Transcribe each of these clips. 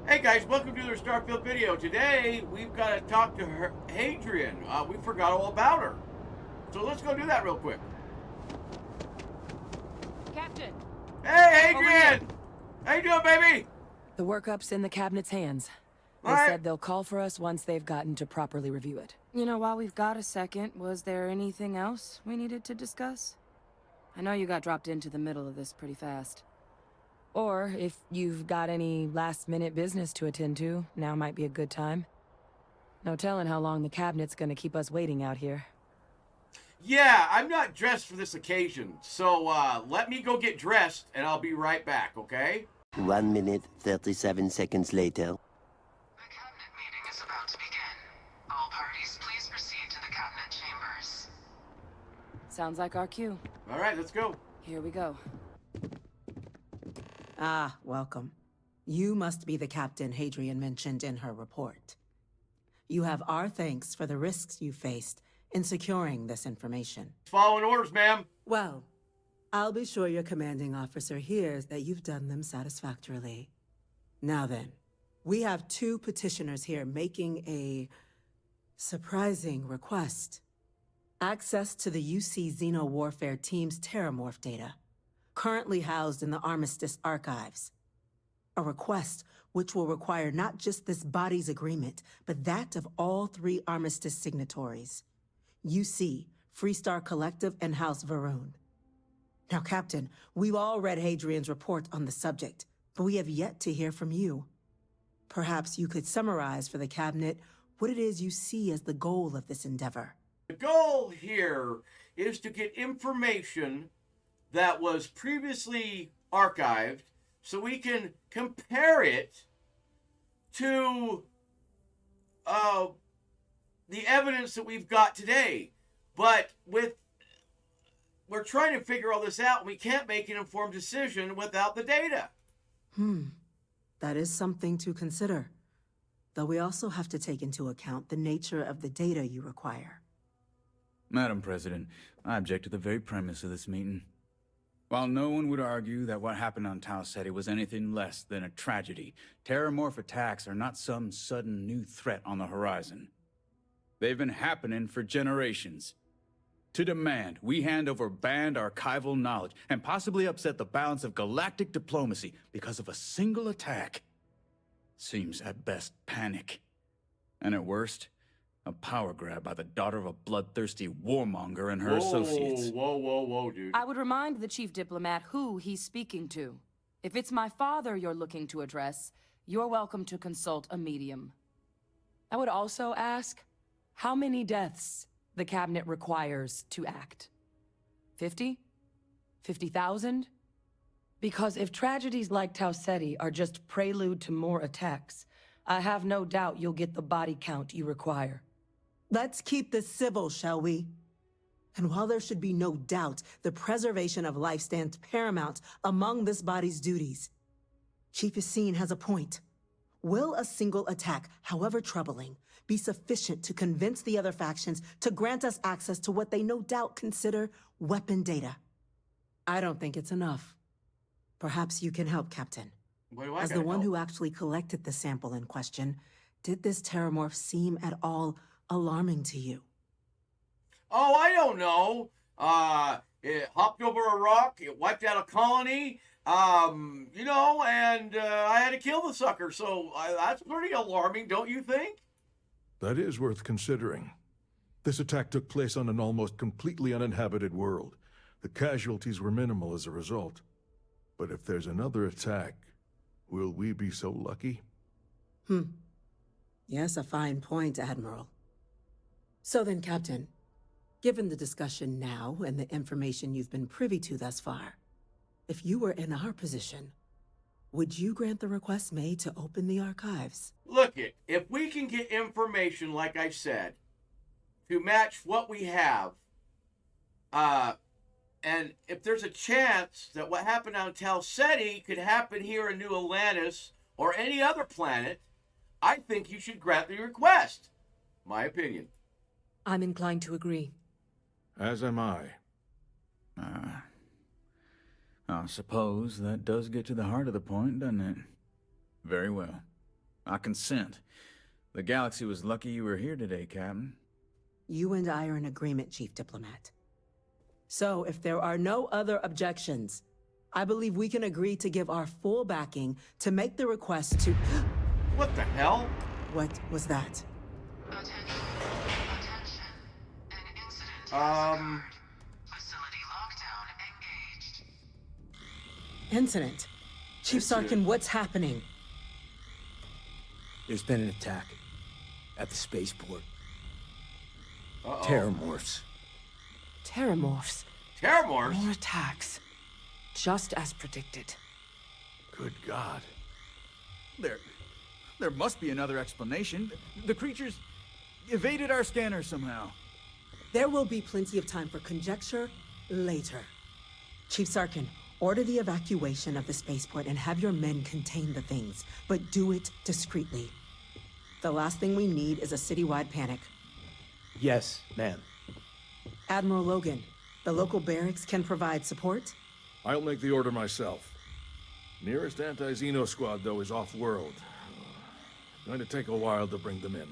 Hey guys, welcome to their Starfield video. Today, we've got to talk to Hadrian. We forgot all about her. So let's go do that real quick. Captain! Hey, Hadrian! How you doing, baby? The workup's in the cabinet's hands. They All right. said they'll call for us once they've gotten to properly review it. You know, while we've got a second, was there anything else we needed to discuss? I know you got dropped into the middle of this pretty fast. Or, if you've got any last-minute business to attend to, now might be a good time. No telling how long the cabinet's gonna keep us waiting out here. Yeah, I'm not dressed for this occasion, so let me go get dressed, and I'll be right back, okay? 1 minute, 37 seconds later. The cabinet meeting is about to begin. All parties, please proceed to the cabinet chambers. Sounds like our cue. All right, let's go. Here we go. Ah, welcome. You must be the captain Hadrian mentioned in her report. You have our thanks for the risks you faced in securing this information. Following orders, ma'am. Well, I'll be sure your commanding officer hears that you've done them satisfactorily. Now then, we have 2 petitioners here making a surprising request. Access to the UC Xeno Warfare Team's Terramorph data, currently housed in the Armistice archives. A request which will require not just this body's agreement, but that of all 3 Armistice signatories. UC, Freestar Collective, and House Varun. Now, Captain, we've all read Hadrian's report on the subject, but we have yet to hear from you. Perhaps you could summarize for the Cabinet what it is you see as the goal of this endeavor. The goal here is to get information that was previously archived so we can compare it to the evidence that we've got today. But we're trying to figure all this out, and we can't make an informed decision without the data. That is something to consider. Though we also have to take into account the nature of the data you require. Madam President, I object to the very premise of this meeting. While no one would argue that what happened on Tau Ceti was anything less than a tragedy, Terramorph attacks are not some sudden new threat on the horizon. They've been happening for generations. To demand we hand over banned archival knowledge and possibly upset the balance of galactic diplomacy because of a single attack seems at best panic. And at worst, a power grab by the daughter of a bloodthirsty warmonger and her associates. Whoa, dude. I would remind the chief diplomat who he's speaking to. If it's my father you're looking to address, you're welcome to consult a medium. I would also ask, how many deaths the cabinet requires to act? 50? 50,000? Because if tragedies like Tau Ceti are just prelude to more attacks, I have no doubt you'll get the body count you require. Let's keep this civil, shall we? And while there should be no doubt the preservation of life stands paramount among this body's duties, Chief Yassine has a point. Will a single attack, however troubling, be sufficient to convince the other factions to grant us access to what they no doubt consider weapon data? I don't think it's enough. Perhaps you can help, Captain. As the one who actually collected the sample in question, did this Terramorph seem at all alarming to you? Oh, I don't know. It hopped over a rock, it wiped out a colony, you know, and I had to kill the sucker, so that's pretty alarming, don't you think? That is worth considering. This attack took place on an almost completely uninhabited world. The casualties were minimal as a result. But if there's another attack, will we be so lucky? Yes, a fine point, Admiral. So then, Captain, given the discussion now and the information you've been privy to thus far, if you were in our position, would you grant the request made to open the archives? Look it, if we can get information, like I said, to match what we have, and if there's a chance that what happened on Tau Ceti could happen here in New Atlantis or any other planet, I think you should grant the request. My opinion. I'm inclined to agree. As am I. I suppose that does get to the heart of the point, doesn't it? Very well. I consent. The galaxy was lucky you were here today, Captain. You and I are in agreement, Chief Diplomat. So, if there are no other objections, I believe we can agree to give our full backing to make the request to... What the hell? What was that? Attention. Attention. An incident has occurred. Facility lockdown engaged. Incident. Chief Sarkin, what's happening? There's been an attack at the spaceport. Uh-oh. Terramorphs. Terramorphs. Terramorphs? More attacks. Just as predicted. Good God. There must be another explanation. The creatures evaded our scanner somehow. There will be plenty of time for conjecture later. Chief Sarkin, order the evacuation of the spaceport and have your men contain the things, but do it discreetly. The last thing we need is a citywide panic. Yes, ma'am. Admiral Logan, the local barracks can provide support? I'll make the order myself. Nearest anti-Xeno squad, though, is off-world. Going to take a while to bring them in.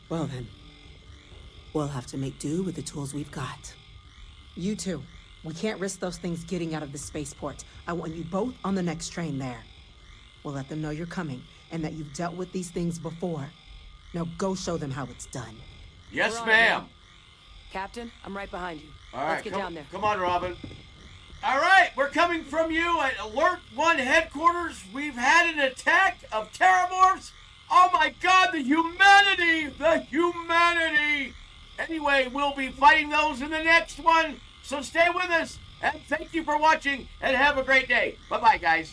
Well then, we'll have to make do with the tools we've got. You two, we can't risk those things getting out of the spaceport. I want you both on the next train there. We'll let them know you're coming and that you've dealt with these things before. Now go show them how it's done. Yes, We're on, ma'am. Captain, I'm right behind you. All right, Let's get down there. Come on, Robin. All right, we're coming from you at Alert 1 headquarters. We've had an attack of Terramorphs. Oh my God, the humanity! The humanity! Anyway, we'll be fighting those in the next one, so stay with us, and thank you for watching, and have a great day. Bye-bye, guys.